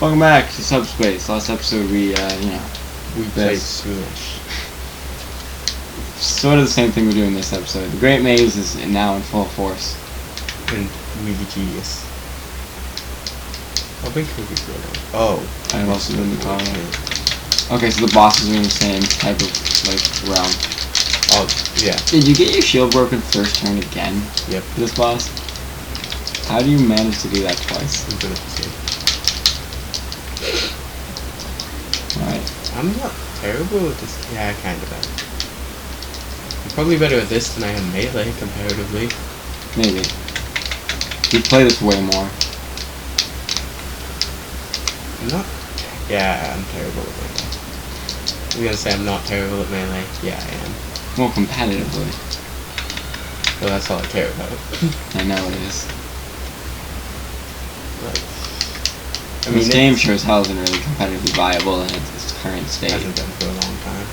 Welcome back to Subspace. Last episode we played Swedish. Sort of the same thing we're doing this episode. The Great Maze is now in full force. And really tedious. I've been cooking for a while. Oh. I've also been in the car. Okay, so the bosses are in the same type of, realm. Oh, yeah. Did you get your shield broken first turn again? Yep. For this boss? How do you manage to do that twice? I'm good at this game. Alright. I'm not terrible at this. Yeah, I kind of am. I'm probably better at this than I am melee, comparatively. Maybe. You play this way more. I'm not... Yeah, I'm terrible at melee. I'm gonna say I'm not terrible at melee. Yeah, I am. Well, competitively. Well, that's all I care about. I know it is. Like... I mean, this game sure as hell isn't really competitively viable in its current state. It hasn't been for a long time.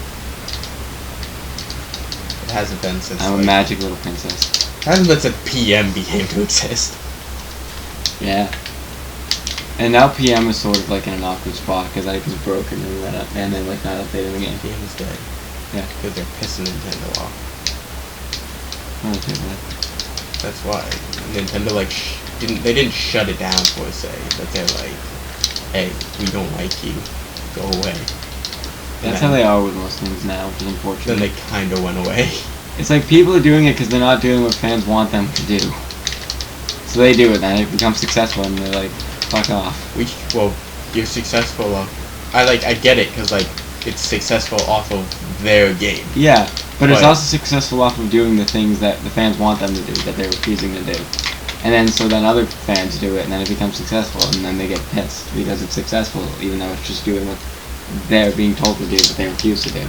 It hasn't been since... I'm a magic little princess. It hasn't been since PM began to exist. Yeah. And now PM is sort of like in an awkward spot because it was broken and then not updated the game. PM is dead. Yeah. Because they're pissing Nintendo off. Okay, but that's why. Nintendo they didn't shut it down for a say, but they're like, hey, we don't like you. Go away. That's how they are with most things now, which is unfortunate. Then they kind of went away. It's like people are doing it because they're not doing what fans want them to do. So they do it, and it becomes successful, and they're like, fuck off. Well, you're successful I get it, because, it's successful off of their game. Yeah, but it's also successful off of doing the things that the fans want them to do, that they're refusing to do. And then, so then other fans do it, and then it becomes successful, and then they get pissed because it's successful, even though it's just doing what they're being told to do, but they refuse to do.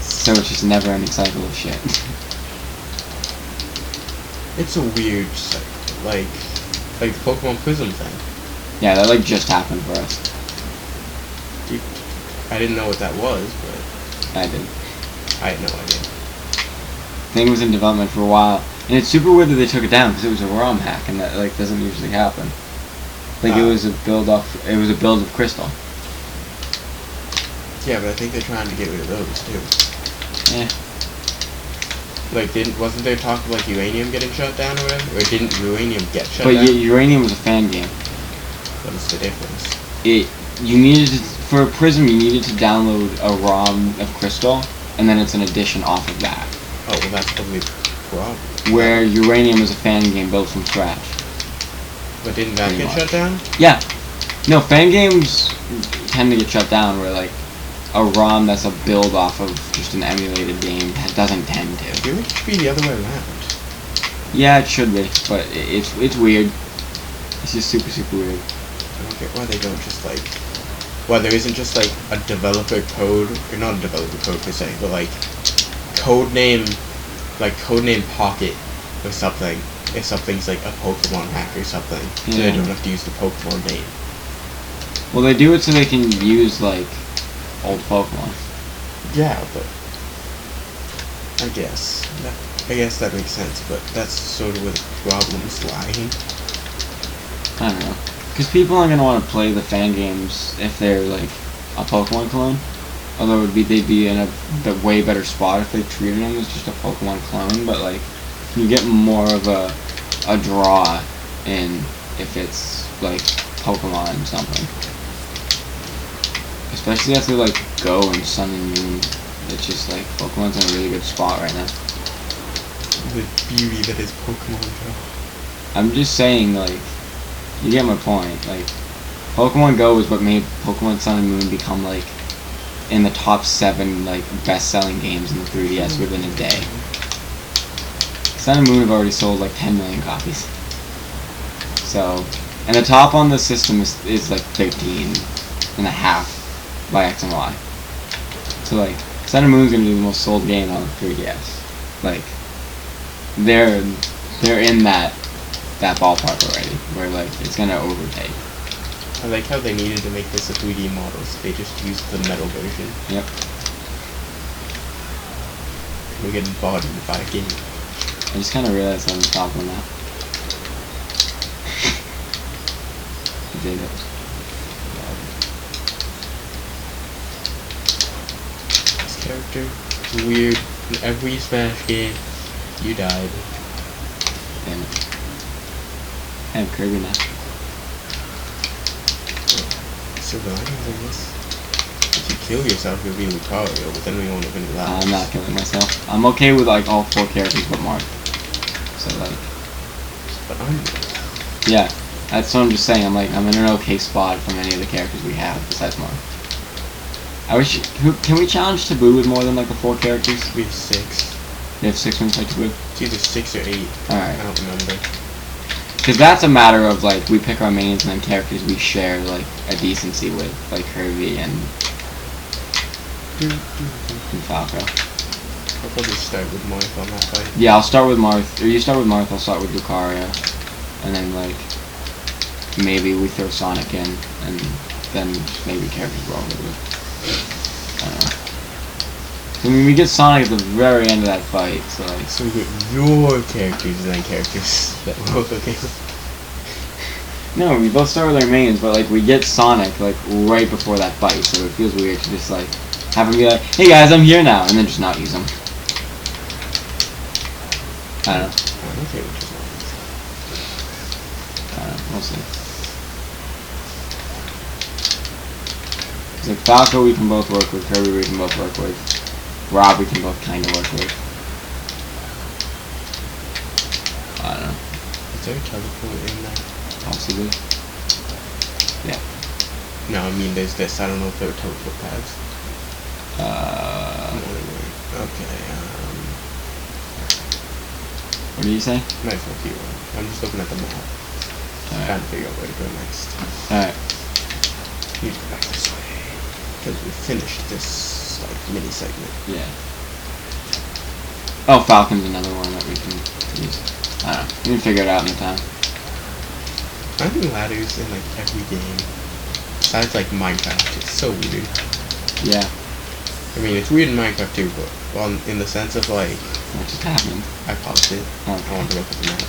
So it's just a never-ending cycle of shit. It's a weird cycle, like the Pokemon Prism thing. Yeah, that just happened for us. I didn't know what that was, but... I did. I had no idea. Thing was in development for a while. And it's super weird that they took it down because it was a ROM hack, and that doesn't usually happen. It was a build of Crystal. Yeah, but I think they're trying to get rid of those too. Yeah. Wasn't there talk of Uranium getting shut down or whatever? Or didn't Uranium get shut down? But Uranium was a fan game. What is the difference? For Prism, you needed to download a ROM of Crystal, and then it's an edition off of that. Oh, well, that's probably the problem. Where Uranium is a fan game built from scratch. But didn't that get shut down? Yeah. No, fan games tend to get shut down where, a ROM that's a build off of just an emulated game doesn't tend to. I feel like it should be the other way around. Yeah, it should be, but it's weird. It's just super, super weird. I don't get why they don't just, why there isn't just, a developer code, or not a developer code per se, but, codename Pocket or something, if something's a Pokemon hack or something, so they don't have to use the Pokemon name. Well, they do it so they can use, old Pokemon. Yeah, but I guess that makes sense, but that's sort of where the problem's lying. I don't know. Because people aren't going to want to play the fan games if they're, a Pokemon clone. Although they'd be in a way better spot if they treated them as just a Pokemon clone, but, you get more of a draw in if it's, Pokemon or something. Especially after, Go and Sun and Moon. It's just, Pokemon's in a really good spot right now. The beauty that is Pokemon Go. I'm just saying, you get my point. Pokemon Go is what made Pokemon Sun and Moon become, in the top 7, best-selling games in the 3DS within a day. Sun and Moon have already sold, 10 million copies. So, and the top on the system is 13.5 by X and Y. So, Sun and Moon's gonna be the most sold game on the 3DS. They're in that ballpark already, where, it's gonna overtake. I like how they needed to make this a 3D model, so they just used the metal version. Yep. We're getting bodied by a game. I just kind of realized I'm the top one now. I did it. character. It's weird. In every Smash game, you died. Damn it. I have Kirby now. Surviving this. If you kill yourself, you'll be Lucario, but then we won't have any lives. I'm not killing myself. I'm okay with like all 4 characters but Marth. So like. But I'm. Yeah, that's what I'm just saying. I'm in an okay spot from any of the characters we have besides Marth. I wish. Can we challenge Taboo with more than like the 4 characters? We have 6. You have 6 when you play Taboo? It's either 6 or 8. Alright. I don't remember. Because that's a matter of like we pick our mains and then characters we share like a decency with, like Kirby and Falco. I'll probably start with Marth on that fight. Yeah, I'll start with Marth. Or you start with Marth, I'll start with Lucario. And then like maybe we throw Sonic in and then maybe characters roll with it. I don't know. I mean, we get Sonic at the very end of that fight, so like... So we get your characters and then characters that we're both okay with. No, we both start with our mains, but like we get Sonic like right before that fight, so it feels weird to just like have him be like, "Hey guys, I'm here now," and then just not use him. I don't know. I'm okay with just not using I don't know. We'll see. It's like Falco we can both work with, Kirby we can both work with, R.O.B we can both kind of work with. I don't know. Is there a teleport in there? Possibly. Yeah. No, I mean there's this. I don't know if there are teleport paths. Okay, What do you say? might as well keep on. I'm just looking at the map. Trying to figure out where to go next. Alright. Need to go back this way. Because we finished this like mini segment. Yeah. Oh, Falcon's another one that we can use. I don't know. We can figure it out in the time. Finding ladders in like every game, besides like Minecraft, it's so weird. Yeah. I mean, it's weird in Minecraft too, but in the sense of like, What just happened? I paused it. Okay. I want to look at the map.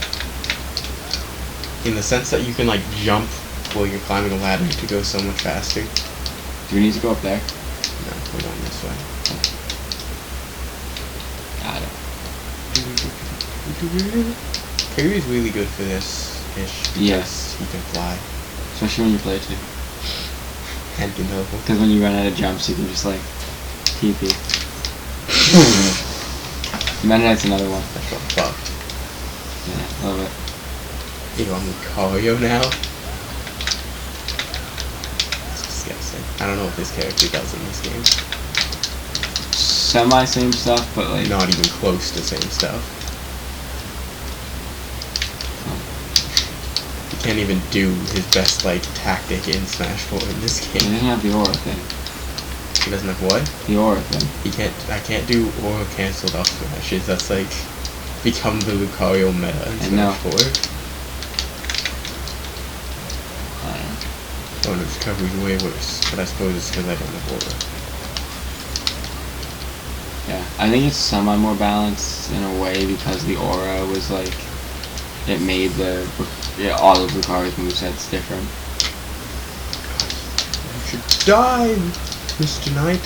In the sense that you can like jump while you're climbing a ladder to go so much faster. Do we need to go up there? No, we're going this way. Got it. Kirby's really good for this-ish. Yes. He can fly. Especially when you play it too. And can teleport. Because when you run out of jumps, you can just like TP. Meta Knight's another one. That's what fuck. Yeah, love it. Ew, I'm Lucario now? It's disgusting. I don't know what this character does in this game. Semi same stuff, but like Not even close to same stuff. He can't even do his best like tactic in Smash 4 in this he game. doesn't have the aura thing. He doesn't have what? The aura thing. I can't do aura cancelled off smashes. That's like become the Lucario meta in Smash 4. I don't know. Oh no, recovery's way worse. But I suppose it's because I don't have aura. Yeah, I think it's semi more balanced in a way because the aura was like it made all of Lucario's movesets different. You should die, Mr. Knight.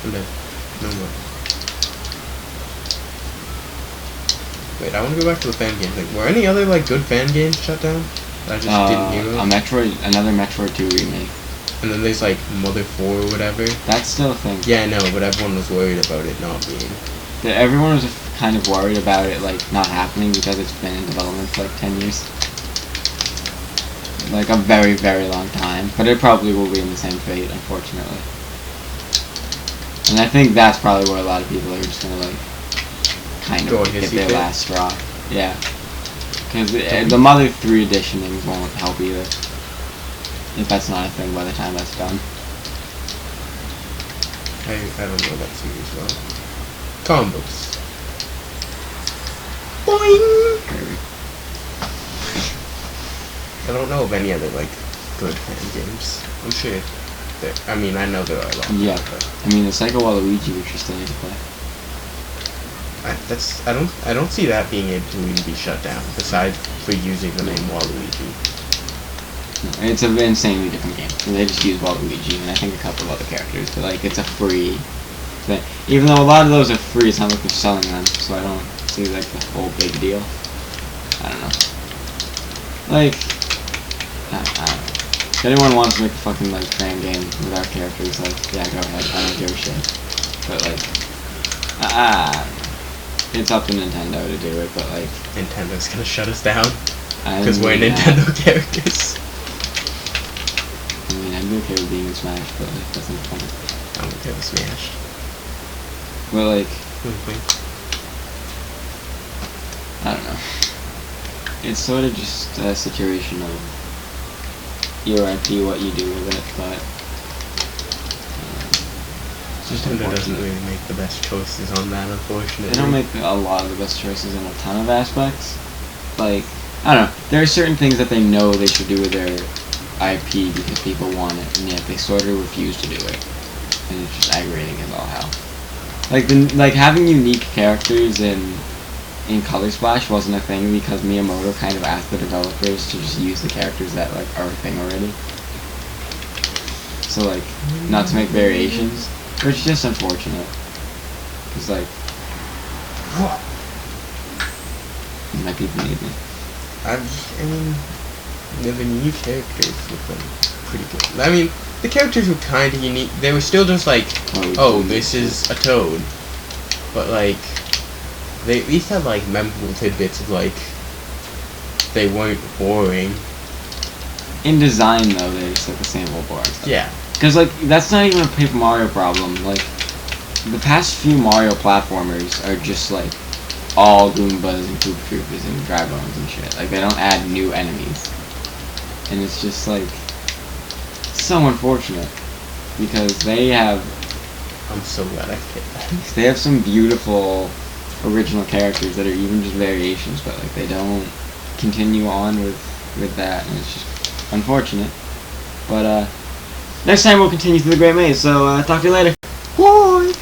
I'm dead. No more. Wait, I want to go back to the fan game thing. Were any other like good fan games shut down? I just didn't hear of. Another Metroid 2 remake. And then there's like Mother 4 or whatever. That's still a thing. Yeah, I know, but everyone was worried about it not being. Everyone was kind of worried about it like not happening because it's been in development for like 10 years. Like a very, very long time. But it probably will be in the same fate, unfortunately. And I think that's probably where a lot of people are just gonna like kind of get their last straw. Yeah. Because the Mother 3 editionings won't help either. If that's not a thing by the time that's done. I don't know that series well. Combos. Boing! Kirby. I don't know of any other like good fan games. I'm sure there. I mean, I know there are a lot. Yeah. But I mean, the Psycho Waluigi, which you still need to play. I don't see that being able to even be shut down. Besides for using the name Waluigi. No, it's an insanely different game. So they just use Waluigi and I think a couple of other characters, but like it's a free thing. Even though a lot of those are free, it's not like they're selling them, so I don't see like the whole big deal. I don't know. Like, I don't know. If anyone wants to make a fucking like fan game with our characters, like, yeah, go ahead. I don't give a shit. But like, I don't know. It's up to Nintendo to do it, but like, Nintendo's gonna shut us down because we're Nintendo characters. I mean, I'd be okay with being in Smash, but like, that's not fun. I'm okay with Smash. But like, I don't know. It's sort of just a situation of your IP, what you do with it, but it's just Nintendo doesn't really make the best choices on that, unfortunately. They don't make a lot of the best choices in a ton of aspects. Like, I don't know. There are certain things that they know they should do with their IP because people want it, and yet they sort of refuse to do it, and it's just aggravating as all hell. Like having unique characters in Color Splash wasn't a thing because Miyamoto kind of asked the developers to just use the characters that like are a thing already. So like, not to make variations, which is just unfortunate. Cause like, my people need me. I mean, the new characters look pretty good. I mean, the characters were kind of unique. They were still just like, oh, this is a toad. But like, they at least had like memorable tidbits of like, they weren't boring. In design though, they just like the same old boring stuff. Yeah. Cause like, that's not even a Paper Mario problem. Like, the past few Mario platformers are just like, all Goombas and Koopa Troopas and Dry Bones and shit. Like, they don't add new enemies. And it's just like, so unfortunate. Because they have... I'm so glad I hit that. They have some beautiful original characters that are even just variations, but like, they don't continue on with that, and it's just unfortunate. But, next time we'll continue through the Great Maze, so, talk to you later. Bye!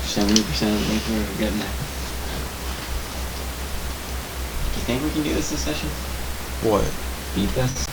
70% of the way through, we're getting there. Do you think we can do this session? What? Beat this?